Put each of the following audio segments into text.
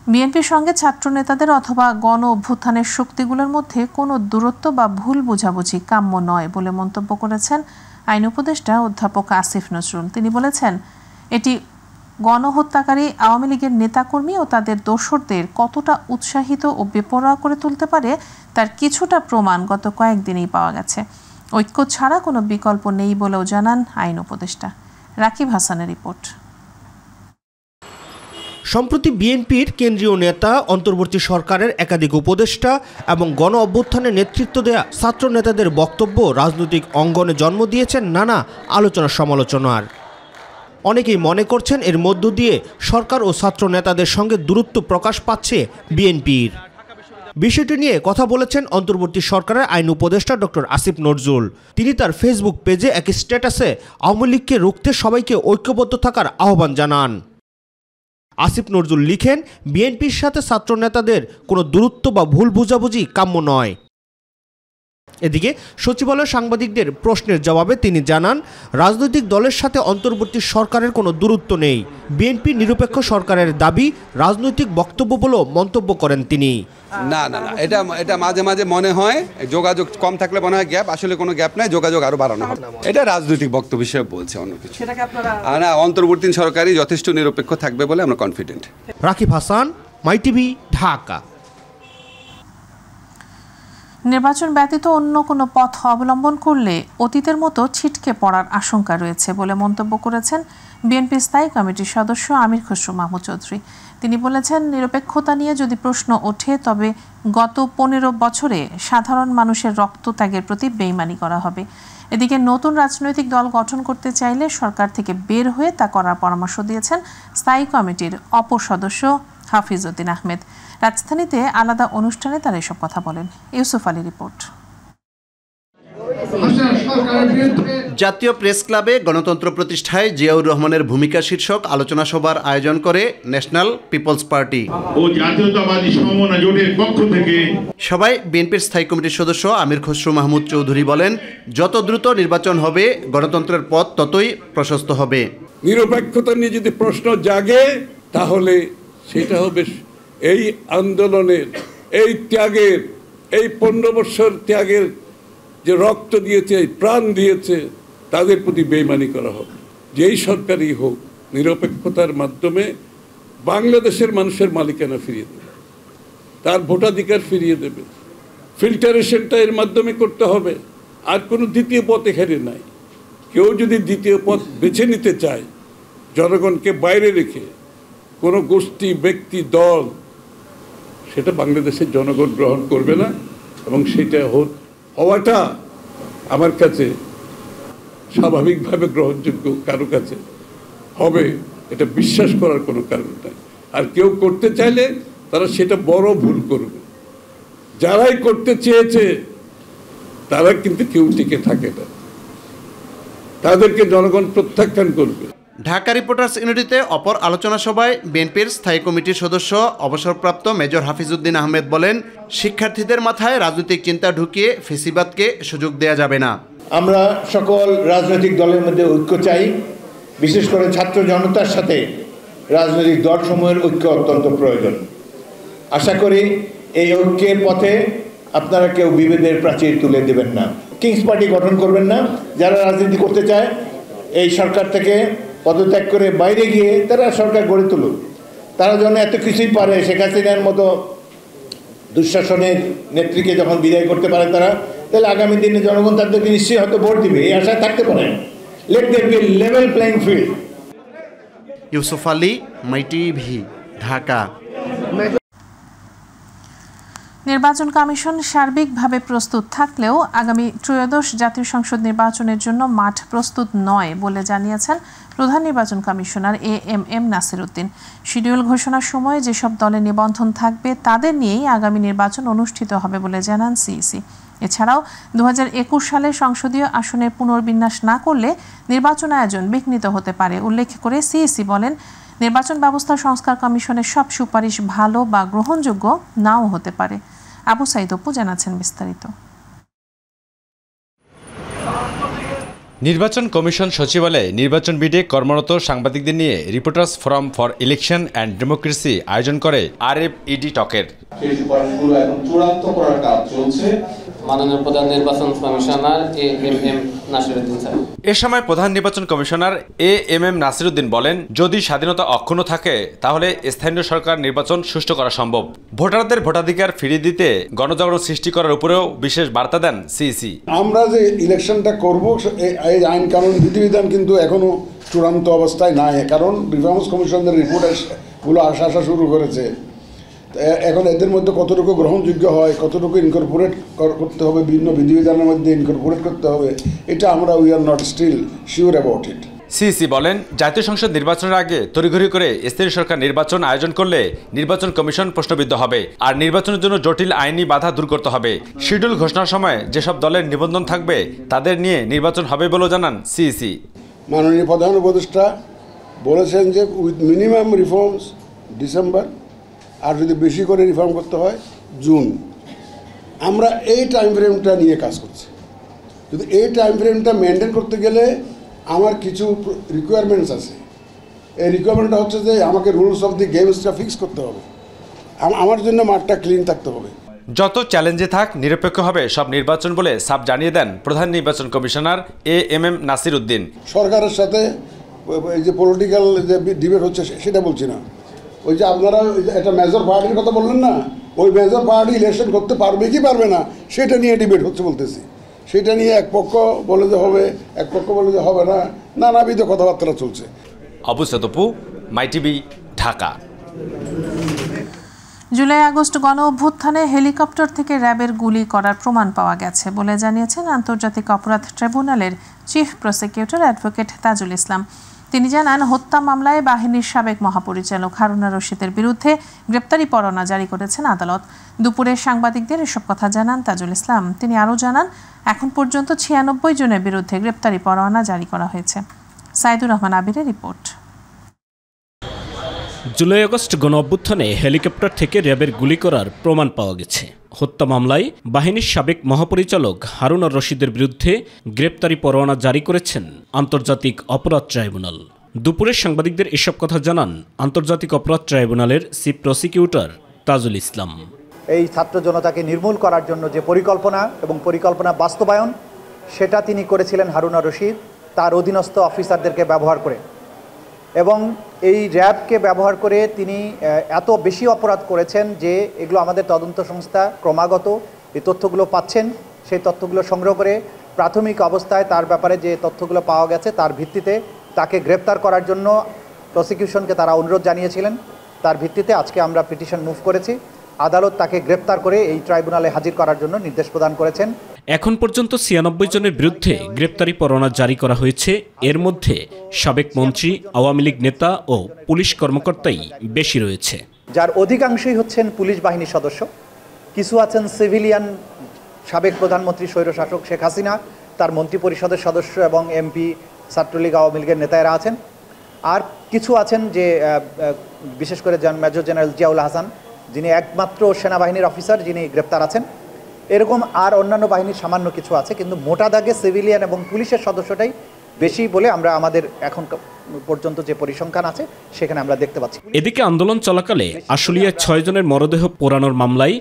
বিএনপির সঙ্গে ছাত্র নেতাদের অথবা গণ অভ্যুত্থানের শক্তিগুলোর মধ্যে কোনো দূরত্ব বা ভুল বোঝাবুঝি কাম্য নয় বলে মন্তব্য করেছেন আইন উপদেষ্টা অধ্যাপক আসিফ নজরুল। তিনি বলেছেন, এটি গণহত্যাকারী আওয়ামী লীগের নেতাকর্মী ও তাদের দোসরদের কতটা উৎসাহিত ও বেপরোয়া করে তুলতে পারে তার কিছুটা প্রমাণ গত কয়েকদিনেই পাওয়া গেছে। ঐক্য ছাড়া কোনো বিকল্প নেই বলেও জানান আইন উপদেষ্টা। রাকিব হাসানের রিপোর্ট। সম্প্রতি বিএনপির কেন্দ্রীয় নেতা, অন্তর্বর্তী সরকারের একাধিক উপদেষ্টা এবং গণ অভ্যুত্থানের নেতৃত্ব দেয়া ছাত্র নেতাদের বক্তব্য রাজনৈতিক অঙ্গনে জন্ম দিয়েছেন নানা আলোচনা সমালোচনার। অনেকেই মনে করছেন এর মধ্য দিয়ে সরকার ও ছাত্র নেতাদের সঙ্গে দূরত্ব প্রকাশ পাচ্ছে বিএনপির। বিষয়টি নিয়ে কথা বলেছেন অন্তর্বর্তী সরকারের আইন উপদেষ্টা ডক্টর আসিফ নজরুল। তিনি তার ফেসবুক পেজে এক স্ট্যাটাসে আওয়ামী লীগকে রুখতে সবাইকে ঐক্যবদ্ধ থাকার আহ্বান জানান। আসিফ নজরুল লিখেন, বিএনপির সাথে ছাত্র নেতাদের কোনো দূরত্ব বা ভুল বোঝাবুঝি কাম্য নয়। এদিকে সচিবালয় সাংবাদিকদের প্রশ্নের জবাবে তিনি জানান, রাজনৈতিক দলের সাথে অন্তর্বর্তী সরকারের কোনো দূরত্ব নেই। বিএনপি নিরপেক্ষ সরকারের দাবি রাজনৈতিক বক্তব্য বলেও মন্তব্য করেন তিনি। না না না, এটা মাঝে মাঝে মনে হয় যোগাযোগ কম থাকলে মনে হয় গ্যাপ, আসলে কোনো গ্যাপ নাই, যোগাযোগ আরো বাড়ানো হবে। এটা রাজনৈতিক বক্তব্য হিসেবে বলছে, অন্য কিছু না। অন্তর্বর্তী সরকারই যথেষ্ট নিরপেক্ষ থাকবে বলে আমরা কনফিডেন্ট। রাকিব হাসান, মাই টিভি, ঢাকা। নির্বাচন ব্যতীত অন্য কোনো পথ অবলম্বন করলে অতীতের মতো ছিটকে পড়ার আশঙ্কা রয়েছে বলে মন্তব্য করেছেন বিএনপি স্থায়ী কমিটির সদস্য আমির খসরু মাহমুদ চৌধুরী। তিনি বলেছেন, নিরপেক্ষতা নিয়ে যদি প্রশ্ন ওঠে তবে গত 15 বছরে সাধারণ মানুষের রক্তত্যাগের প্রতি বেইমানি করা হবে। এদিকে নতুন রাজনৈতিক দল গঠন করতে চাইলে সরকার থেকে বের হয়ে তা করার পরামর্শ দিয়েছেন স্থায়ী কমিটির অপর সদস্য হাফিজ উদ্দিন আহমেদ। রাজধানীতে আলাদা অনুষ্ঠানে তারা এসব কথা বলেন। ইউসুফ আলী রিপোর্ট। জাতীয় প্রেস ক্লাবে গণতন্ত্র প্রতিষ্ঠায় জিয়াউর রহমানের ভূমিকা শীর্ষক আলোচনা সভার আয়োজন করে ন্যাশনাল পিপলস পার্টি ও জাতীয়তাবাদী সমমনা জোটের পক্ষ থেকে। সবাই বিএনপির স্থায়ী কমিটির সদস্য আমির খসরু মাহমুদ চৌধুরী বলেন, যত দ্রুত নির্বাচন হবে গণতন্ত্রের পথ ততই প্রশস্ত হবে। নিরপেক্ষতা নিয়ে যদি প্রশ্ন জাগে তাহলে সেটা হবে এই আন্দোলনের, এই ত্যাগের, এই 15 বছর ত্যাগের যে রক্ত দিয়েছে, প্রাণ দিয়েছে, তাদের প্রতি বেইমানি করা হবে। যেই সরকারই হোক, নিরপেক্ষতার মাধ্যমে বাংলাদেশের মানুষের মালিকানা ফিরিয়ে দেবে, তার ভোটাধিকার ফিরিয়ে দেবে। ফিল্টারেশনটা এর মাধ্যমে করতে হবে। আর কোনো দ্বিতীয় পথ এখানে নাই। কেউ যদি দ্বিতীয় পথ বেছে নিতে চায়, জনগণকে বাইরে রেখে কোনো গোষ্ঠী, ব্যক্তি, দল, সেটা বাংলাদেশের জনগণ গ্রহণ করবে না। এবং সেটা হওয়াটা আমার কাছে স্বাভাবিকভাবে গ্রহণযোগ্য কারো কাছে হবে, এটা বিশ্বাস করার কোনো কারণ নাই। আর কেউ করতে চাইলে তারা সেটা বড় ভুল করবে। যারাই করতে চেয়েছে তারা কিন্তু কেউ টিকে থাকে না, তাদেরকে জনগণ প্রত্যাখ্যান করবে। ঢাকা রিপোর্টার্স ইউনিটিতে অপর আলোচনা সভায় বিএনপির স্থায়ী কমিটির সদস্য অবসরপ্রাপ্ত মেজর হাফিজ উদ্দিন আহমেদ বলেন, শিক্ষার্থীদের মাথায় রাজনৈতিক চিন্তা ঢুকিয়ে ফেসিবাদকে সুযোগ দেয়া যাবে না। আমরা সকল রাজনৈতিক দলের মধ্যে ঐক্য চাই। বিশেষ করে ছাত্র জনতার সাথে রাজনৈতিক দলসমূহের ঐক্য অত্যন্ত প্রয়োজন। আশা করি এই ঐক্যের পথে আপনারা কেউ বিভেদের প্রাচীর তুলে দেবেন না, কিংস পার্টি গঠন করবেন না। যারা রাজনীতি করতে চায় এই সরকার থেকে পদত্যাগ করে বাইরে গিয়ে তারা সরকার গড়ে তুলুক। তারা যেন এত কিছুই পারে, শেখ হাসিনার মতো দুঃশাসনের নেত্রীকে যখন বিদায় করতে পারে তারা, তাহলে আগামী দিনে জনগণ তাদেরকে নিশ্চয়ই হয়তো ভোট দিবে, এই আশায় থাকতে পারে। Let there be level playing field. Yusuf Ali, my TV, Dhaka. নির্বাচন কমিশন সার্বিকভাবে প্রস্তুত থাকলেও আগামী ত্রয়োদশ জাতীয় সংসদ নির্বাচনের জন্য মাঠ প্রস্তুত নয় বলে জানিয়েছেন প্রধান নির্বাচন commissioner AMM Nasir Uddin. Schedule ঘোষণার সময় যেসব দলের নিবন্ধন থাকবে তাদের নিয়েই আগামী নির্বাচন অনুষ্ঠিত হবে বলে জানান সিইসি। এছাড়াও 2021 সালে সংসদীয় আসনের পুনর্বিন্যাস না করলে নির্বাচন আয়োজন বিঘ্নিত হতে পারে উল্লেখ করে সিইসি বলেন, নির্বাচন ব্যবস্থা সংস্কার কমিশনের সব সুপারিশ ভালো বা গ্রহণযোগ্য নাও হতে পারে। আবু সাইদ অপু জানাচ্ছেন বিস্তারিত। নির্বাচন কমিশন সচিবালয়ে নির্বাচন বিডে কর্মরত সাংবাদিকদের নিয়ে reporters forum for election and democracy আয়োজন করে RFED টকের। সেই সুপারিশগুলো এখন চূড়ান্ত করার কাজ চলছে। মাননীয় প্রধান নির্বাচন কমিশনার AMM নাসিরউদ্দিন স্যার। এ সময় প্রধান নির্বাচন কমিশনার AMM নাসিরউদ্দিন বলেন, যদি স্বাধীনতা অক্ষুণ্ণ থাকে তাহলে স্থানীয় সরকার নির্বাচন সুষ্ঠু করা সম্ভব। ভোটারদের ভোটাধিকার ফিরিয়ে দিতে গণজাগরণ সৃষ্টি করার উপরেও বিশেষ বার্তা দেন সিইসি। আমরা যে ইলেকশনটা করব এই আইন কানুন বিধিবিধান কিন্তু এখনো চূড়ান্ত অবস্থায় নাই, কারণ রিফর্মস কমিশনের রিপোর্টগুলো আসা শুরু করেছে। এখন এদের মধ্যে কতটুকু গ্রহণযোগ্য হয়, কতটুকু ইনকর্পোরেট করতে হবে, বিভিন্ন বিধিবিধানের মধ্যে ইনকর্পোরেট করতে হবে, এটা আমরা we are not still sure about it. CEC বলেন, জাতীয় সংসদ নির্বাচনের আগে তড়িঘড়ি করে স্থানীয় সরকার নির্বাচন আয়োজন করলে নির্বাচন কমিশন প্রশ্নবিদ্ধ হবে, আর নির্বাচনের জন্য জটিল আইনি বাধা দূর করতে হবে। শিডিউল ঘোষণার সময় যেসব দলের নিবন্ধন থাকবে তাদের নিয়ে নির্বাচন হবে বলেও জানান সিইসি। মাননীয় প্রধান উপদেষ্টা বলেছেন যে উইথ মিনিমাম রিফর্মস ডিসেম্বর, আর যদি বেশি করে রিফর্ম করতে হয় জুন। আমরা এই টাইম ফ্রেমটা নিয়ে কাজ করছি। যদি এই টাইম ফ্রেমটা মেনটেন করতে গেলে আমার কিছু রিকোয়ারমেন্টস আছে। এই রিকোয়ারমেন্টটা হচ্ছে যে আমাকে রুলস অফ দি গেমসটা ফিক্স করতে হবে, আমার জন্য মাঠটা ক্লিন থাকতে হবে। যত চ্যালেঞ্জে থাক নিরপেক্ষ হবে সব নির্বাচন বলে সাফ জানিয়ে দেন প্রধান নির্বাচন কমিশনার AMM নাসিরউদ্দিন। সরকারের সাথে এই যে পলিটিক্যাল যে ডিবেট হচ্ছে সেটা বলছি না, ওই যে আপনারা একটা মেজর পার্টির কথা বললেন না, ওই মেজর পার্টি ইলেকশন করতে পারবে কি পারবে না সেটা নিয়ে ডিবেট হচ্ছে বলতেছি। সেটা নিয়ে এক পক্ষ বলে যে হবে, এক পক্ষ বলে যে হবে না, নানাবিধ কথাবার্তা চলছে। আবু সাদপু, মাইটিভি, ঢাকা। জুলাই আগস্ট গণ অভ্যুত্থানে হেলিকপ্টার থেকে র্যাবের গুলি করার প্রমাণ পাওয়া গেছে বলে জানিয়েছেন আন্তর্জাতিক অপরাধ ট্রাইব্যুনালের chief prosecutor advocate Tajul Islam. তিনি জানান, হত্যা মামলায় বাহিনীর সাবেক মহাপরিচালক হারুন আর রশিদের বিরুদ্ধে গ্রেপ্তারি পরোয়ানা জারি করেছেন আদালত। দুপুরে সাংবাদিকদের এসব কথা জানান তাজুল ইসলাম। তিনি আরও জানান, এখন পর্যন্ত 96 জনের বিরুদ্ধে গ্রেপ্তারি পরোয়ানা জারি করা হয়েছে। সাইদুর রহমান আবিরের রিপোর্ট। জুলাই আগস্ট গণ অভ্যুত্থানে হেলিকপ্টার থেকে র্যাবের গুলি করার প্রমাণ পাওয়া গেছে। হত্যা মামলায় বাহিনীর সাবেক মহাপরিচালক হারুন আর রশিদের বিরুদ্ধে গ্রেপ্তারি পরোয়ানা জারি করেছেন আন্তর্জাতিক অপরাধ ট্রাইব্যুনাল। দুপুরে সাংবাদিকদের এসব কথা জানান আন্তর্জাতিক অপরাধ ট্রাইব্যুনালের চিফ প্রসিকিউটর তাজুল ইসলাম। এই ছাত্র জনতাকে নির্মূল করার জন্য যে পরিকল্পনা এবং পরিকল্পনা বাস্তবায়ন, সেটা তিনি করেছিলেন হারুন আর রশিদ তার অধীনস্থ অফিসারদেরকে ব্যবহার করে, এবং এই র্যাবকে ব্যবহার করে তিনি এত বেশি অপরাধ করেছেন যে এগুলো আমাদের তদন্ত সংস্থা ক্রমাগত এই তথ্যগুলো পাচ্ছেন। সেই তথ্যগুলো সংগ্রহ করে প্রাথমিক অবস্থায় তার ব্যাপারে যে তথ্যগুলো পাওয়া গেছে তার ভিত্তিতে তাকে গ্রেপ্তার করার জন্য প্রসিকিউশনকে তারা অনুরোধ জানিয়েছিলেন। তার ভিত্তিতে আজকে আমরা পিটিশন মুভ করেছি। আদালত তাকে গ্রেপ্তার করে এই ট্রাইব্যুনালে হাজির করার জন্য নির্দেশ প্রদান করেছেন। এখন পর্যন্ত 96 জনের বিরুদ্ধে গ্রেপ্তারি পরোয়ানা জারি করা হয়েছে। এর মধ্যে সাবেক মন্ত্রী, আওয়ামী লীগ নেতা ও পুলিশ কর্মকর্তাই বেশি রয়েছে, যার অধিকাংশই হচ্ছেন পুলিশ বাহিনীর সদস্য। কিছু আছেন সিভিলিয়ান, সাবেক প্রধানমন্ত্রী স্বৈরশাসক শেখ হাসিনা, তার মন্ত্রী পরিষদের সদস্য এবং এমপি, ছাত্রলীগ, আওয়ামী লীগের নেতারা আছেন। আর কিছু আছেন যে বিশেষ করে মেজর জেনারেল জিয়াউল হাসান, যিনি একমাত্র সেনাবাহিনীর অফিসার যিনি গ্রেপ্তার আছেন। এরকম আর অন্যান্য বাহিনীর সামান্য কিছু আছে, কিন্তু মোটা দাগে সিভিলিয়ান এবং পুলিশের সদস্যটাই বেশি বলে আমরা আমাদের এখন পর্যন্ত যে পরিসংখ্যান আছে সেখানে আমরা দেখতে পাচ্ছি। এদিকে আন্দোলন চলাকালে আশুলিয়ায় 6 জনের মরদেহ পোড়ানোর মামলায়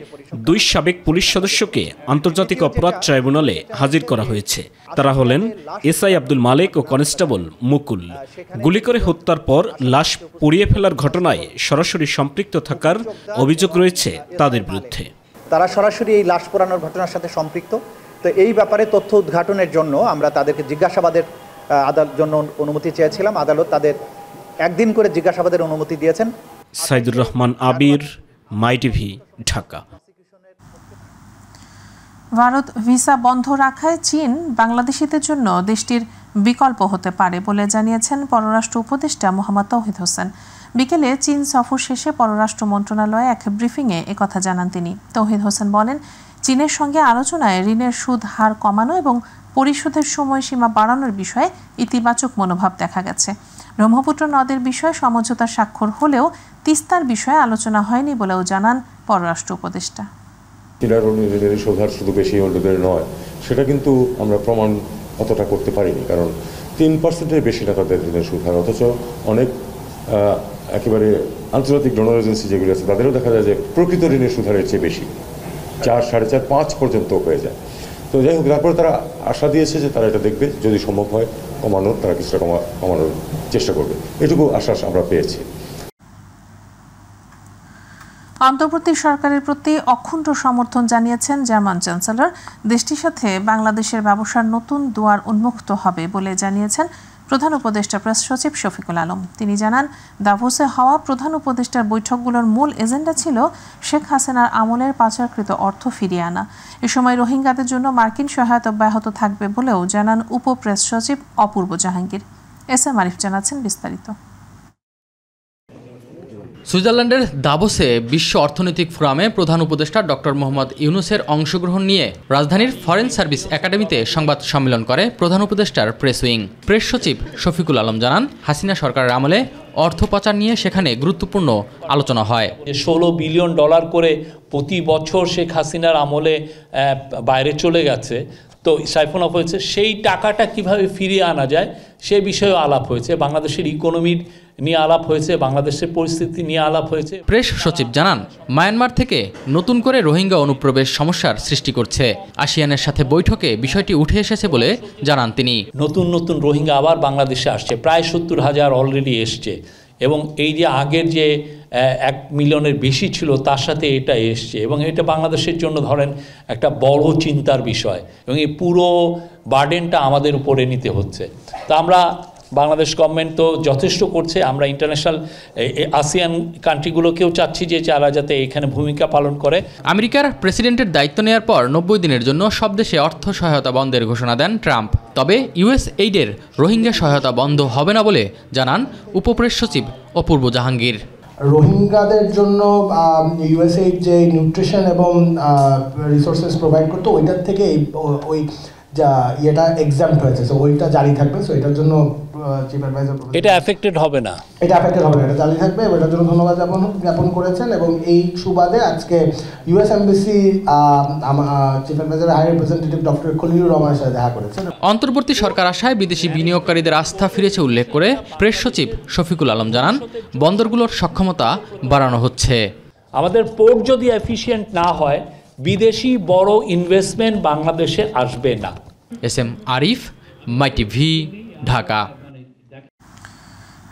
2 সাবেক পুলিশ সদস্যকে আন্তর্জাতিক অপরাধ ট্রাইব্যুনালে হাজির করা হয়েছে। তারা হলেন এসআই আব্দুল মালেক ও কনস্টেবল মুকুল। গুলি করে হত্যার পর লাশ পুড়িয়ে ফেলার ঘটনায় সরাসরি সম্পৃক্ত থাকার অভিযোগ রয়েছে তাদের বিরুদ্ধে। তারা সরাসরি এই লাশ পোড়ানোর ঘটনার সাথে সম্পৃক্ত। তো এই ব্যাপারে তথ্য উদ্ঘাটনের জন্য আমরা তাদেরকে জিজ্ঞাসাবাদের জন্য অনুমতি চেয়েছিলাম। আদালত তাদের একদিন করে জিজ্ঞাসাবাদের অনুমতি দিয়েছেন। সাইদুর রহমান আবির, মাইটিভি, ঢাকা। ভারত ভিসা বন্ধ রাখায় চীন বাংলাদেশিদের জন্য দেশটির বিকল্প হতে পারে বলে জানিয়েছেন পররাষ্ট্র উপদেষ্টা মোহাম্মদ তৌহিদ হোসেন। বিকেলে চীন সফর শেষে পররাষ্ট্র মন্ত্রণালয়ে এক ব্রিফিংয়ে একথা জানান তিনি। তৌহিদ হোসেন বলেন, চীনের সঙ্গে আলোচনায় ঋণের সুদ হার কমানো এবং পরিশোধের সময়সীমা বাড়ানোর বিষয়ে ইতিবাচক মনোভাব দেখা গেছে। ব্রহ্মপুত্র নদের বিষয়ে সমঝোতা স্বাক্ষর হলেও তিস্তার বিষয়ে আলোচনা হয়নি বলেও জানান পররাষ্ট্র উপদেষ্টা। চীনের ঋণের সুদ হার শুধু বেশি হলে নয়, সেটা কিন্তু আমরা প্রমাণ অতটা করতে পারিনি, কারণ 3%-এর বেশি টাকা তাদের ঋণের সুদ হয়, অথচ অনেক একেবারে আন্তর্জাতিক ডোনার এজেন্সি যেগুলো আছে তাদেরও দেখা যায় যে প্রকৃত ঋণের সুদ হারের চেয়ে বেশি, 4, 4.5, 5 পর্যন্ত হয়ে যায়। তো যাই হোক, তারপরে তারা আশা দিয়েছে যে তারা এটা দেখবে, যদি সম্ভব হয় কমানোর, তারা কিছুটা কমানোর চেষ্টা করবে, এটুকু আশ্বাস আমরা পেয়েছি। অন্তর্বর্তী সরকারের প্রতি অক্ষুণ্ণ সমর্থন জানিয়েছেন জার্মান চ্যান্সেলর। দেশটির সাথে বাংলাদেশের ব্যবসার নতুন দুয়ার উন্মুক্ত হবে বলে জানিয়েছেন প্রধান উপদেষ্টা প্রেস সচিব শফিকুল আলম। তিনি জানান, দাভোসে হওয়া প্রধান উপদেষ্টার বৈঠকগুলোর মূল এজেন্ডা ছিল শেখ হাসিনার আমলের পাচারকৃত অর্থ ফিরিয়ে আনা। এ সময় রোহিঙ্গাদের জন্য মার্কিন সহায়তা অব্যাহত থাকবে বলেও জানান উপপ্রেস সচিব অপূর্ব জাহাঙ্গীর। এস এম আরিফ জানাচ্ছেন বিস্তারিত। সুইজারল্যান্ডের দাভোসে বিশ্ব অর্থনৈতিক ফোরামে প্রধান উপদেষ্টা ডক্টর মোহাম্মদ ইউনূসের অংশগ্রহণ নিয়ে রাজধানীর ফরেন সার্ভিস একাডেমিতে সংবাদ সম্মেলন করে প্রধান উপদেষ্টার প্রেস উইং। প্রেস সচিব শফিকুল আলম জানান, হাসিনা সরকারের আমলে অর্থ পাচার নিয়ে সেখানে গুরুত্বপূর্ণ আলোচনা হয়। $16 বিলিয়ন করে প্রতি বছর শেখ হাসিনার আমলে বাইরে চলে গেছে, তো সাইফন অফ হয়েছে, সেই টাকাটা কিভাবে ফিরিয়ে আনা যায় সে বিষয়েও আলাপ হয়েছে। বাংলাদেশের ইকোনমির নিয়ে আলাপ হয়েছে, বাংলাদেশের পরিস্থিতি নিয়ে আলাপ হয়েছে। প্রেস সচিব জানান, মায়ানমার থেকে নতুন করে রোহিঙ্গা অনুপ্রবেশ সমস্যার সৃষ্টি করছে। আসিয়ানের সাথে বৈঠকে বিষয়টি উঠে এসেছে বলে জানান তিনি। নতুন নতুন রোহিঙ্গা আবার বাংলাদেশে আসছে, প্রায় 70,000 অলরেডি এসছে, এবং এই যে আগের যে 1 মিলিয়নের বেশি ছিল তার সাথে এটা এসছে, এবং এটা বাংলাদেশের জন্য ধরেন একটা বড় চিন্তার বিষয়, এবং এই পুরো বার্ডেনটা আমাদের উপরে নিতে হচ্ছে। তা আমরা বাংলাদেশ গভর্নমেন্ট তো যথেষ্ট করছে, আমরা ইন্টারন্যাশনাল আসিয়ান কান্ট্রিগুলোকেও চাচ্ছি যে তারা যাতে এখানে ভূমিকা পালন করে। আমেরিকার প্রেসিডেন্টের দায়িত্ব নেওয়ার পর 90 দিনের জন্য সব দেশে অর্থ সহায়তা বন্ধের ঘোষণা দেন ট্রাম্প। তবে ইউএসএইডের রোহিঙ্গা সহায়তা বন্ধ হবে না বলে জানান উপপ্রেস সচিব অপূর্ব জাহাঙ্গীর। রোহিঙ্গাদের জন্য ইউএসএইড যে নিউট্রিশন এবং রিসোর্সেস প্রোভাইড করতো, ওইটার থেকে ওই যা এটা এক্সাম্পট হয়েছে, সো ওইটা জারি থাকবে। সো এটার জন্য চিফ অ্যাডভাইজার এটা এফেক্টেড হবে না, এটা জারি থাকবে, এটার জন্য ধন্যবাদ জ্ঞাপন করেছেন। এবং এই সুবাদে আজকে US embassy chief adviser high representative doctor Khalilur রহমানের সাথে দেখা করেছেন। অন্তর্বর্তী সরকার আসায় বিদেশি বিনিয়োগকারীদের আস্থা ফিরেছে উল্লেখ করে প্রেস সচিব শফিকুল আলম জানান, বন্দরগুলোর সক্ষমতা বাড়ানো হচ্ছে। আমাদের পোর্ট যদি এফিশিয়েন্ট না হয়, বিদেশি বড় ইনভেস্টমেন্ট বাংলাদেশে আসবে না। এস এম আরিফ, মাই টিভি, ঢাকা।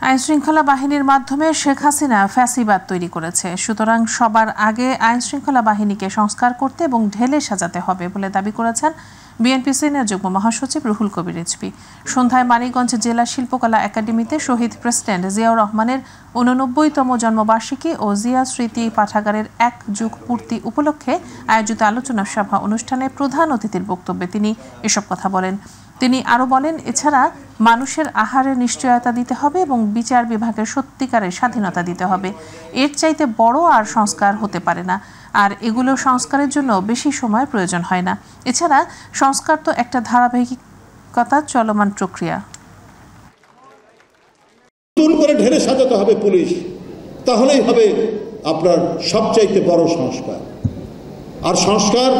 আইনশৃঙ্খলা বাহিনীর মাধ্যমে শেখ হাসিনা ফ্যাসিবাদ তৈরি করেছে, সুতরাং সবার আগে আইনশৃঙ্খলা বাহিনীকে সংস্কার করতে এবং ঢেলে সাজাতে হবে বলে দাবি করেছেন বিএনপি সিনিয়র যুগ্ম মহাসচিব রুহুল কবির রিজভী। সন্ধ্যায় মানিকগঞ্জ জেলা শিল্পকলা একাডেমিতে শহীদ প্রেসিডেন্ট জিয়াউর রহমানের 89তম জন্মবার্ষিকী ও জিয়া স্মৃতি পাঠাগারের 1 যুগ পূর্তি উপলক্ষে আয়োজিত আলোচনা সভা অনুষ্ঠানে প্রধান অতিথির বক্তব্যে তিনি এসব কথা বলেন। তিনি আরও বলেন, এছাড়া মানুষের আহারের নিশ্চয়তা দিতে হবে এবং বিচার বিভাগের সত্যিকারের স্বাধীনতা দিতে হবে। এর চাইতে বড় আর সংস্কার হতে পারে না, আর এগুলো সংস্কারের জন্য বেশি সময় প্রয়োজন হয় না। এছাড়া সংস্কার তো একটা ধারাবাহিকতা, চলমান প্রক্রিয়া। নতুন করে ঢেলে সাজাতে হবে পুলিশ, তাহলেই হবে আপনার সবচাইতে বড় সংস্কার। আর সংস্কার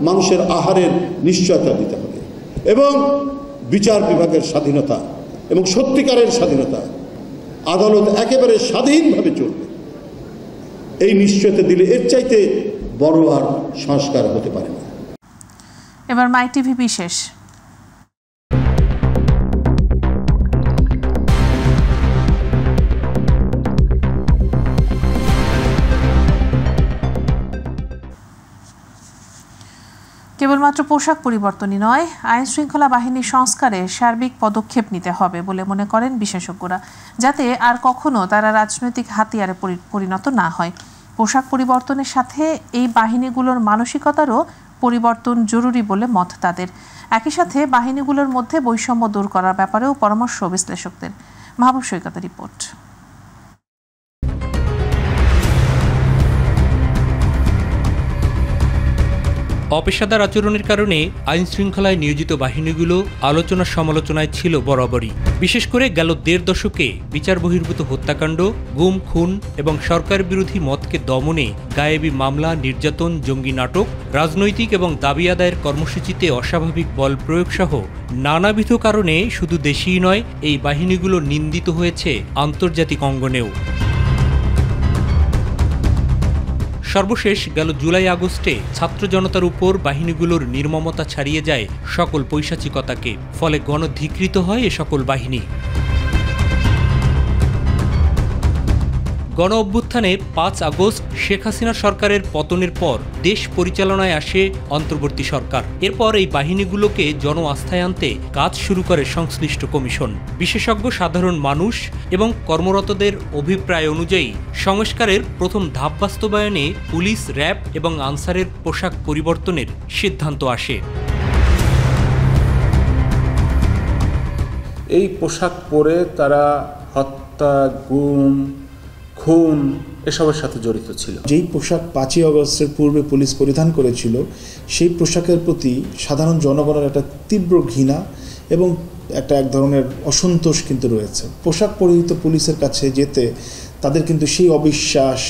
মানুষের আহারের নিশ্চয়তা দিতে হবে এবং বিচার বিভাগের স্বাধীনতা এবং সত্যিকারের স্বাধীনতা, আদালত একেবারে স্বাধীনভাবে চলবে, এই নিশ্চয়তা দিলে এর চাইতে বড় আর সংস্কার হতে পারে না। এবার মাই টিভি বিশেষ। কেবলমাত্র পোশাক পরিবর্তনই নয়, আইন শৃঙ্খলা বাহিনীর সংস্কারে সার্বিক পদক্ষেপ নিতে হবে বলে মনে করেন বিশেষজ্ঞরা, যাতে আর কখনো তারা রাজনৈতিক হাতিয়ারে পরিণত না হয়। পোশাক পরিবর্তনের সাথে এই বাহিনীগুলোর মানসিকতারও পরিবর্তন জরুরি বলে মত তাদের। একই সাথে বাহিনীগুলোর মধ্যে বৈষম্য দূর করার ব্যাপারেও পরামর্শ বিশ্লেষকদের। মাহবুব সৈকতের রিপোর্ট। অপেশাদার আচরণের কারণে আইন শৃঙ্খলায় নিয়োজিত বাহিনীগুলো আলোচনা সমালোচনায় ছিল বরাবরই। বিশেষ করে গেল ১.৫ দশকে বিচার বহির্ভূত হত্যাকাণ্ড, গুম, খুন এবং সরকার বিরোধী মতকে দমনে গায়েবী মামলা, নির্যাতন, জঙ্গি নাটক, রাজনৈতিক এবং দাবি আদায়ের কর্মসূচিতে অস্বাভাবিক বল প্রয়োগ সহ নানাবিধ কারণে শুধু দেশেই নয়, এই বাহিনীগুলো নিন্দিত হয়েছে আন্তর্জাতিক অঙ্গনেও। সর্বশেষ গেল জুলাই আগস্টে ছাত্র জনতার উপর বাহিনীগুলোর নির্মমতা ছাড়িয়ে যায় সকল পৈশাচিকতাকে, ফলে গণধিকৃত হয় এ সকল বাহিনী। গণ অভ্যুত্থানে ৫ আগস্ট শেখ হাসিনা সরকারের পতনের পর দেশ পরিচালনায় আসে অন্তর্বর্তী সরকার। এরপর এই বাহিনীগুলোকে জন আস্থায় আনতে কাজ শুরু করে সংশ্লিষ্ট কমিশন। বিশেষজ্ঞ, সাধারণ মানুষ এবং কর্মরতদের অভিপ্রায় অনুযায়ী সংস্কারের প্রথম ধাপ বাস্তবায়নে পুলিশ, র্যাব এবং আনসারের পোশাক পরিবর্তনের সিদ্ধান্ত আসে। এই পোশাক পরে তারা হত্যা, গুম, খুন এসবের সাথে জড়িত ছিল। যেই পোশাক ৫ই আগস্টের পূর্বে পুলিশ পরিধান করেছিল, সেই পোশাকের প্রতি সাধারণ জনগণের একটা তীব্র ঘৃণা এবং এক ধরনের অসন্তোষ কিন্তু রয়েছে। পোশাক পরিহিত পুলিশের কাছে যেতে তাদের কিন্তু সেই অবিশ্বাস,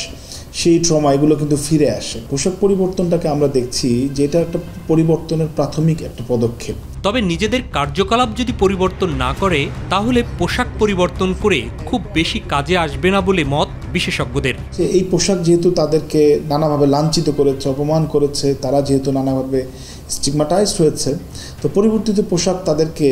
সেই ট্রমা এগুলো কিন্তু ফিরে আসে। পোশাক পরিবর্তনটাকে আমরা দেখছি যে এটা একটা পরিবর্তনের প্রাথমিক একটা পদক্ষেপ। তবে নিজেদের কার্যকলাপ যদি পরিবর্তন না করে, তাহলে পোশাক পরিবর্তন করে খুব বেশি কাজে আসবে না বলে মত বিশেষজ্ঞদের। এই পোশাক যেহেতু তাদেরকে নানাভাবে লাঞ্ছিত করেছে, অপমান করেছে, তারা যেহেতু নানাভাবে স্টিগমাটাইজড হয়েছে, তো পরিবর্তিত পোশাক তাদেরকে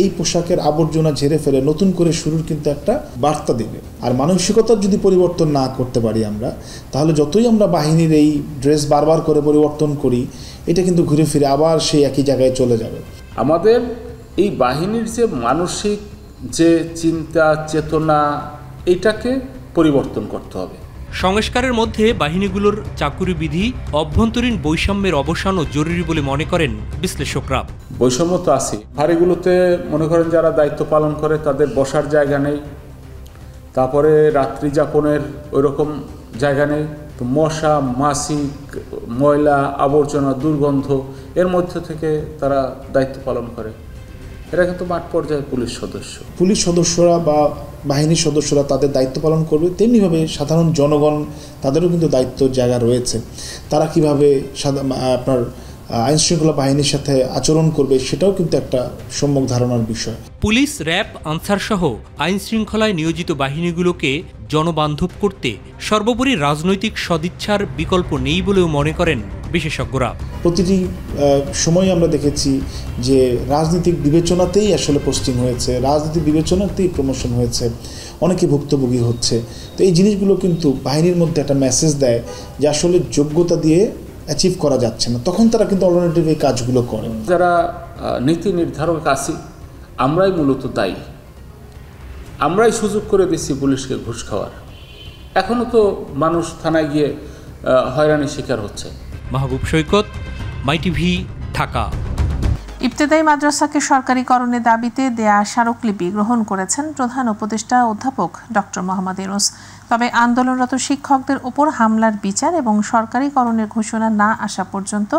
এই পোশাকের আবর্জনা ঝেড়ে ফেলে নতুন করে শুরুর কিন্তু একটা বার্তা দেবে। আর মানসিকতার যদি পরিবর্তন না করতে পারি আমরা, তাহলে যতই আমরা বাহিনীর এই ড্রেস বারবার করে পরিবর্তন করি, এটা কিন্তু ঘুরে ফিরে আবার সেই একই জায়গায় চলে যাবে। আমাদের এই বাহিনীর যে মানসিক যে চিন্তা, চেতনা, এটাকে পরিবর্তন করতে হবে। সংস্কারের মধ্যে বাহিনীগুলোর চাকুরি বিধি, অভ্যন্তরীণ বৈষম্যের অবসানও জরুরি বলে মনে করেন বিশ্লেষকরা। বৈষম্য তো আছে, ফাঁড়িগুলোতে মনে করেন যারা দায়িত্ব পালন করে তাদের বসার জায়গা নেই, তারপরে রাত্রি যাপনের ওইরকম জায়গা নেই, তো মশা, মাছি, ময়লা, আবর্জনা, দুর্গন্ধ এর মধ্যে থেকে তারা দায়িত্ব পালন করে। এরা কিন্তু মাঠ পর্যায়ে পুলিশ সদস্যরা বা বাহিনীর সদস্যরা তাদের দায়িত্ব পালন করবে, তেমনিভাবে সাধারণ জনগণ তাদেরও কিন্তু দায়িত্ব জায়গা রয়েছে। তারা কিভাবে আপনার আইন শৃঙ্খলা বাহিনীর সাথে আচরণ করবে, সেটাও কিন্তু একটা সম্যক ধারণার বিষয়। পুলিশ, র্যাব, আনসার সহ আইন শৃঙ্খলায় নিয়োজিত বাহিনীগুলোকে জনবান্ধব করতে সর্বোপরি রাজনৈতিক সদিচ্ছার বিকল্প নেই বলেও মনে করেন বিশেষজ্ঞরা। প্রতিটি সময় আমরা দেখেছি যে রাজনৈতিক বিবেচনাতেই আসলে পোস্টিং হয়েছে, রাজনৈতিক বিবেচনাতেই প্রমোশন হয়েছে, অনেকে ভুক্তভোগী হচ্ছে। তো এই জিনিসগুলো কিন্তু বাহিনীর মধ্যে একটা মেসেজ দেয় যে আসলে যোগ্যতা দিয়ে অ্যাচিভ করা যাচ্ছে না, তখন তারা কিন্তু অল্টারনেটিভ এই কাজগুলো করে। যারা নীতি নির্ধারক আছি, আমরাই মূলত দায়ী। আমরাই সুযোগ করে দিচ্ছি পুলিশকে ঘুষ খাওয়ার। এখনও তো মানুষ থানায় গিয়ে হয়রানির শিকার হচ্ছে। মাহবুব সৈকত, মাই টিভি, ঢাকা। ইবতেদায়ী মাদ্রাসাকে সরকারিকরণের দাবিতে দেয়া স্মারকলিপি গ্রহণ করেছেন প্রধান উপদেষ্টা অধ্যাপক ডক্টর মোহাম্মদ ইউনূস। তবে আন্দোলনরত শিক্ষকদের ওপর হামলার বিচার এবং সরকারিকরণের ঘোষণা না আসা পর্যন্ত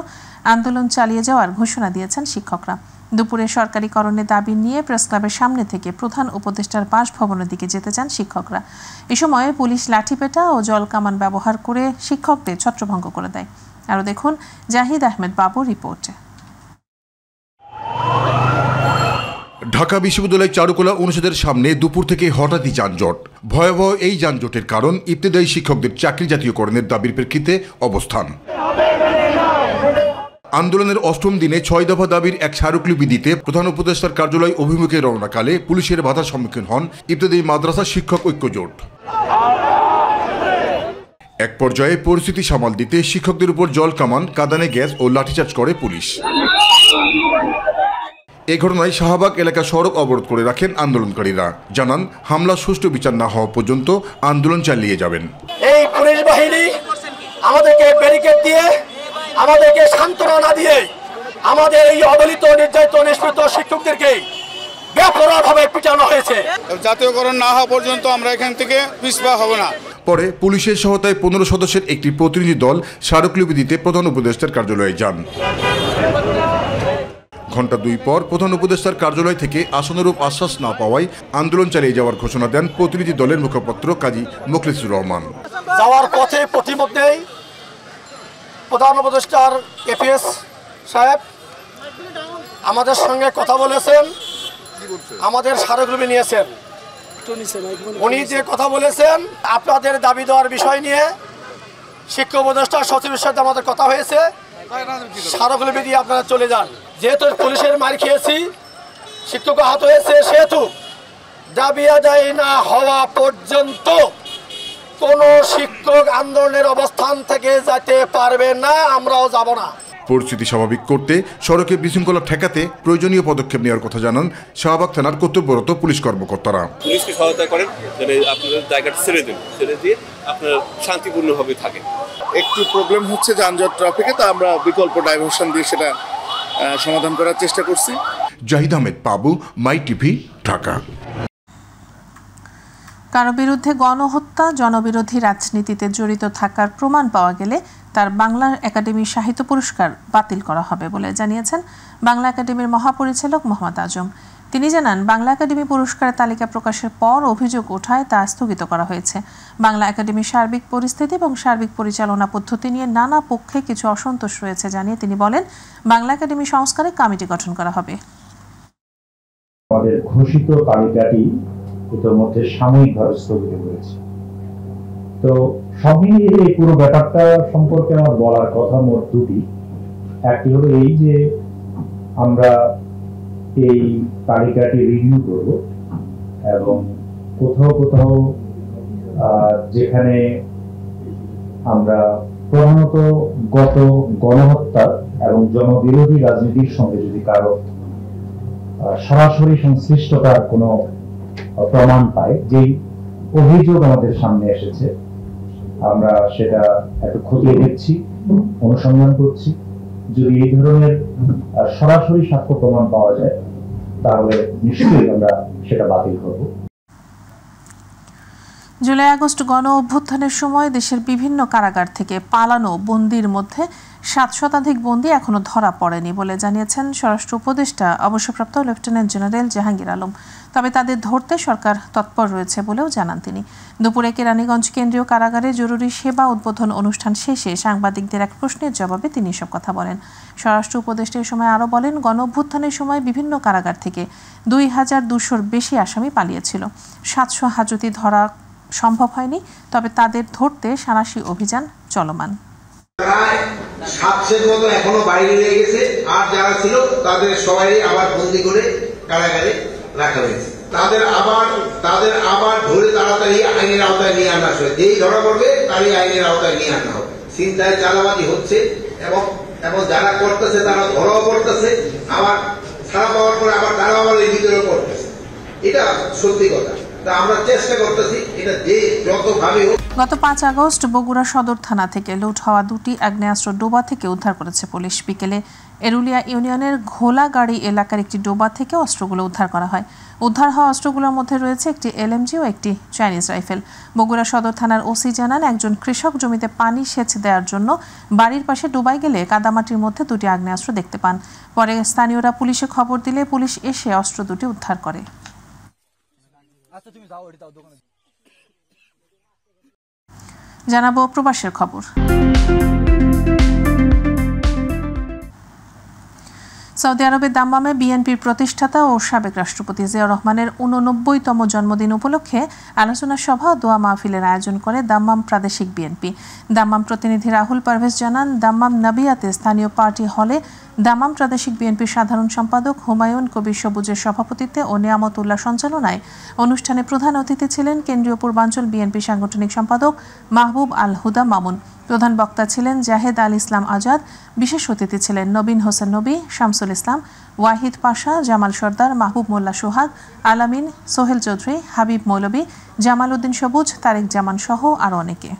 আন্দোলন চালিয়ে যাওয়ার ঘোষণা দিয়েছেন শিক্ষকরা। দুপুরে সরকারিকরণের দাবি নিয়ে প্রেসক্লাবের সামনে থেকে প্রধান উপদেষ্টার বাসভবনের দিকে যেতে চান শিক্ষকরা। এ সময় পুলিশ লাঠিপেটা ও জলকামান ব্যবহার করে শিক্ষকদের ছত্রভঙ্গ করে দেয়। আরও দেখুন জাহিদ আহমেদ বাবুর রিপোর্টে। ঢাকা বিশ্ববিদ্যালয় চারুকলা অনুষদের সামনে দুপুর থেকে হঠাৎই যানজট। ভয়াবহ এই যানজটের কারণ ইবতেদায়ী শিক্ষকদের চাকরি জাতীয়করণের দাবির প্রেক্ষিতে অবস্থান। আন্দোলনের ৮ম দিনে ৬ দফা দাবির এক স্মারকলিপি দিতে প্রধান উপদেষ্টার কার্যালয় অভিমুখে রওনাকালে পুলিশের বাধার সম্মুখীন হন ইবতেদায়ী মাদ্রাসা শিক্ষক ঐক্য জোট। এক পর্যায়ে পরিস্থিতি সামাল দিতে শিক্ষকদের উপর জল কামান, কাঁদানে গ্যাস ও লাঠিচার্জ করে পুলিশ। এ ঘটনায় শাহবাগ এলাকা সড়ক অবরোধ করে রাখেন আন্দোলনকারীরা। জানান, হামলা সুষ্ঠু বিচার না হওয়া পর্যন্ত আন্দোলন চালিয়ে যাবেন। এই পুলিশ বাহিনী আমাদেরকে ব্যারিকেড দিয়ে, আমাদেরকে সান্ত্বনা না দিয়ে আমাদের এই অবহেলিত, নির্যাতিত, নিষ্পেষিত শিক্ষকদেরকে বেপরোয়াভাবে পিটানো হয়েছে। জাতীয়করণ না হওয়া পর্যন্ত আমরা এখান থেকে পিছপা হব না। পরে পুলিশের সহায়তায় 15 সদস্যের একটি প্রতিনিধি দল স্মারকলিপি দিতে প্রধান উপদেষ্টার কার্যালয়ে যান। ঘণ্টা 2 পর প্রধান উপদেষ্টার কার্যালয় থেকে আশানুরূপ আশ্বাস না পাওয়ায় আন্দোলন চালিয়ে যাওয়ার ঘোষণা দেন প্রতিনিধি দলের মুখপাত্র কাজী মোখলেসুর রহমান। যাওয়ার পথে প্রতিমধ্যেই প্রধান উপদেষ্টার এপিএস সাহেব আমাদের সঙ্গে কথা বলেছেন, আমাদের স্মারকলিপি নিয়েছেন। উনি যে কথা বলেছেন আপনাদের দাবি দেওয়ার বিষয় নিয়ে শিক্ষা উপদেষ্টা সচিবের সাথে আমাদের কথা হয়েছে, স্মারকলিপি দিয়ে আপনারা চলে যান। যেহেতু পুলিশের মার খেয়েছি, শিক্ষক আহত হয়েছে, সেহেতু দাবি আদায় না হওয়া পর্যন্ত কোনো শিক্ষক আন্দোলনের অবস্থান থেকে যেতে পারবে না, আমরাও যাব না। পরিস্থিতি স্বাভাবিক করতে সড়কে বিশৃঙ্খলা ঠেকাতে প্রয়োজনীয় পদক্ষেপ নেওয়ার কথা জানান শাহবাগ থানার কর্তব্যরত পুলিশ কর্মকর্তারা। পুলিশকে সহায়তা করেন, যেন আপনাদের জায়গাটা ছেড়ে দিন, ছেড়ে দিয়ে আপনারা শান্তিপূর্ণভাবে থাকেন। একটু প্রবলেম হচ্ছে যানজট ট্রাফিকে, তা আমরা বিকল্প ডাইভারশন দিয়ে সেটা সমাধান করার চেষ্টা করছি। জাহিদ আহমেদ পাবু, মাই টিভি, ঢাকা। কারো বিরুদ্ধে গণহত্যা, জনবিরোধী রাজনীতিতে জড়িত থাকার প্রমাণ পাওয়া গেলে তার বাংলা একাডেমি সাহিত্য পুরস্কার বাতিল করা হবে বলে জানিয়েছেন বাংলা একাডেমির মহাপরিচালক মোহাম্মদ আজম। তিনি জানান, বাংলা একাডেমি পুরস্কারের তালিকা প্রকাশের পর অভিযোগ ওঠায় তা স্থগিত করা হয়েছে। বাংলা একাডেমির সার্বিক পরিস্থিতি এবং সার্বিক পরিচালনা পদ্ধতি নিয়ে নানা পক্ষে কিছু অসন্তোষ রয়েছে জানিয়ে তিনি বলেন, বাংলা একাডেমি সংস্কারে কমিটি গঠন করা হবে। আমাদের ঘোষিত তালিকাটি ইতিমধ্যে সাময়িকভাবে স্থগিত করেছে। তো সব মিলিয়ে এই পুরো ব্যাপারটা সম্পর্কে আমার বলার কথা মোট দুটি। একটি হলো এই যে আমরা এই তালিকাটি রিভিউ করব এবং কোথাও কোথাও যেখানে আমরা প্রধানত গণহত্যা এবং জনবিরোধী রাজনীতির সঙ্গে যদি কারো সরাসরি সংশ্লিষ্টতার কোনো প্রমাণ পাই, যেই অভিযোগ আমাদের সামনে এসেছে, আমরা সেটা একটু খতিয়ে দেখছি, অনুসন্ধান করছি। যদি এই ধরনের সরাসরি সাক্ষ্য প্রমাণ পাওয়া যায় তাহলে নিশ্চয়ই আমরা সেটা বাতিল করব। জুলাই আগস্ট গণ অভ্যুত্থানের সময় দেশের বিভিন্ন কারাগার থেকে পালানো বন্দীর মধ্যে 7 শতাধিক বন্দী এখনো ধরা পড়েনি বলে জানিয়েছেন স্বরাষ্ট্র উপদেষ্টা অবসরপ্রাপ্ত লেফটেন্যান্ট জেনারেল জাহাঙ্গীর আলম। তবে তাদের ধরতে সরকার তৎপর রয়েছে বলেও জানান তিনি। দুপুরে কেরানীগঞ্জ কেন্দ্রীয় কারাগারে জরুরি সেবা উদ্বোধন অনুষ্ঠান শেষে সাংবাদিকদের এক প্রশ্নের জবাবে তিনি এসব কথা বলেন। স্বরাষ্ট্র উপদেষ্টা এই সময় আরও বলেন, গণ অভ্যুত্থানের সময় বিভিন্ন কারাগার থেকে 2200-র বেশি আসামি পালিয়েছিল। 700 হাজতি ধরা সম্ভব হয়নি, তবে তাদের ধরতে সাঁড়াশি অভিযান চলমান। প্রায় 700-এর মতো এখনো বাইরে রয়ে গেছে, আর যারা ছিল তাদের সবাই আবার বন্দী করে কারাগারে রাখা হয়েছে। তাদের আবার ধরে তাড়াতাড়ি আইনের আওতায় নিয়ে আনা হবে। যেই ধরা পড়বে তারই আইনের আওতায় নিয়ে আনা হবে। চিন্তায় চালাবাজি হচ্ছে এবং যারা করতেছে তারা ধরাও করতেছে, আবার ছাড়া পাওয়ার পরে আবার তারা আবার এই ভিতরে করতেছে। এটা সত্যি কথা। আমরা চেষ্টা করতেছি এটা যে যতভাবে হোক। গত 5 আগস্ট বগুড়া সদর থানা থেকে লুট হওয়া 2টি আগ্নেয়াস্ত্র ডোবা থেকে উদ্ধার করেছে পুলিশ। বিকেলে এরুলিয়া ইউনিয়নের ঘোলাগাড়ি এলাকার একটি ডোবা থেকে অস্ত্রগুলো উদ্ধার করা হয়। উদ্ধার হওয়া অস্ত্রগুলোর মধ্যে রয়েছে একটি এলএমজি ও একটি চাইনিজ রাইফেল। বগুড়া সদর থানার ওসি জানান, একজন কৃষক জমিতে পানি সেচ দেওয়ার জন্য বাড়ির পাশে ডোবায় গেলে কাদামাটির মধ্যে 2টি আগ্নেয়াস্ত্র দেখতে পান। পরে স্থানীয়রা পুলিশে খবর দিলে পুলিশ এসে অস্ত্র দুটি উদ্ধার করে। জানাবো প্রবাসের খবর। সৌদি আরবের দাম্মামে বিএনপির প্রতিষ্ঠাতা ও সাবেক রাষ্ট্রপতি জিয়াউর রহমানের 89তম জন্মদিন উপলক্ষে আলোচনা সভা ও দোয়া মাহফিলের আয়োজন করে দাম্মাম প্রাদেশিক বিএনপি। দাম্মাম প্রতিনিধি রাহুল পারভেজ জানান, দাম্মাম নাবিয়াতে স্থানীয় পার্টি হলে দাম্মাম প্রাদেশিক বিএনপির সাধারণ সম্পাদক হুমায়ুন কবির সবুজের সভাপতিত্বে ও নিয়ামতুল্লাহ সঞ্চালনায় অনুষ্ঠানে প্রধান অতিথি ছিলেন কেন্দ্রীয় পূর্বাঞ্চল বিএনপি সাংগঠনিক সম্পাদক মাহবুব আল হুদা মামুন। প্রধান বক্তা ছিলেন জাহেদ আল ইসলাম আজাদ। বিশেষ অতিথি ছিলেন নবীন হোসেন নবী, শামসুল ইসলাম, ওয়াহিদ পাশা, জামাল সর্দার, মাহবুব মোল্লা সোহাগ, আলামিন, সোহেল চৌধুরী, হাবিব মৌলবী, জামাল উদ্দিন সবুজ, তারেক জামান সহ আরও অনেকে।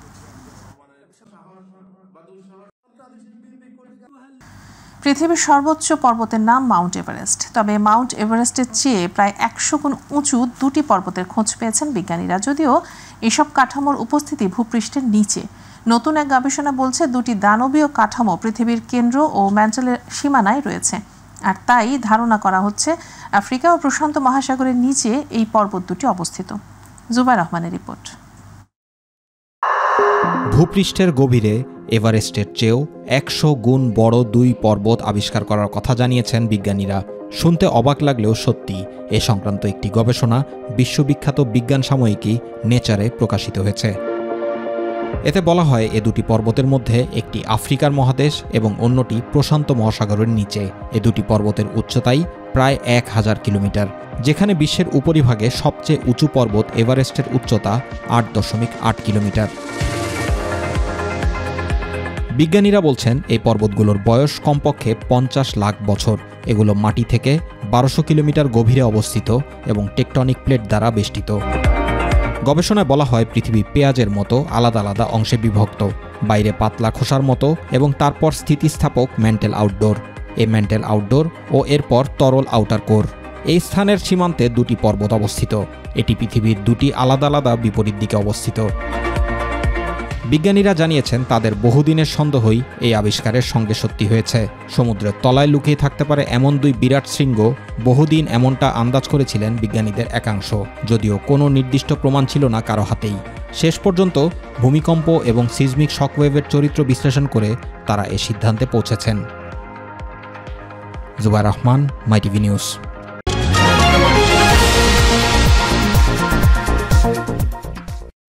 পৃথিবীর সর্বোচ্চ পর্বতের নাম মাউন্ট এভারেস্ট। তবে মাউন্ট এভারেস্টের চেয়ে প্রায় 100 গুণ উঁচু দুটি পর্বতের খোঁজ পেয়েছেন বিজ্ঞানীরা, যদিও এসব কাঠামোর উপস্থিতি ভূপৃষ্ঠের নিচে। নতুন এক গবেষণা বলছে দুটি দানবীয় কাঠামো পৃথিবীর কেন্দ্র ও ম্যান্টেলের সীমানায় রয়েছে, আর তাই ধারণা করা হচ্ছে আফ্রিকা ও প্রশান্ত মহাসাগরের নিচে এই পর্বত দুটি অবস্থিত। জুবাইর রহমানের রিপোর্ট। ভূপৃষ্ঠের গভীরে এভারেস্টের চেয়েও 100 গুণ বড় দুই পর্বত আবিষ্কার করার কথা জানিয়েছেন বিজ্ঞানীরা। শুনতে অবাক লাগলেও সত্যি, এ সংক্রান্ত একটি গবেষণা বিশ্ববিখ্যাত বিজ্ঞান সাময়িকী নেচারে প্রকাশিত হয়েছে। এতে বলা হয় এ দুটি পর্বতের মধ্যে একটি আফ্রিকার মহাদেশ এবং অন্যটি প্রশান্ত মহাসাগরের নিচে। এ দুটি পর্বতের উচ্চতাই প্রায় 1000 কিলোমিটার, যেখানে বিশ্বের উপরিভাগে সবচেয়ে উঁচু পর্বত এভারেস্টের উচ্চতা 8.8 কিলোমিটার। বিজ্ঞানীরা বলছেন এই পর্বতগুলোর বয়স কমপক্ষে 50 লাখ বছর। এগুলো মাটি থেকে 1200 কিলোমিটার গভীরে অবস্থিত এবং টেকটনিক প্লেট দ্বারা বেষ্টিত। গবেষণায় বলা হয় পৃথিবী পেঁয়াজের মতো আলাদা আলাদা অংশে বিভক্ত, বাইরে পাতলা খোসার মতো এবং তারপর স্থিতিস্থাপক ম্যান্টেল আউটডোর, এই ম্যান্টেল আউটডোর ও এরপর তরল আউটার কোর। এই স্থানের সীমান্তে দুটি পর্বত অবস্থিত। এটি পৃথিবীর দুটি আলাদা আলাদা বিপরীত দিকে অবস্থিত। বিজ্ঞানীরা জানিয়েছেন তাদের বহুদিনের সন্দেহই এই আবিষ্কারের সঙ্গে সত্যি হয়েছে। সমুদ্রের তলায় লুকিয়ে থাকতে পারে এমন দুই বিরাট শৃঙ্গ বহুদিন এমনটা আন্দাজ করেছিলেন বিজ্ঞানীদের একাংশ, যদিও কোনো নির্দিষ্ট প্রমাণ ছিল না কারো হাতেই। শেষ পর্যন্ত ভূমিকম্প এবং সিজমিক শকওয়েভের চরিত্র বিশ্লেষণ করে তারা এ সিদ্ধান্তে পৌঁছেছেন। জুবাইর রহমান, মাই টিভি নিউজ।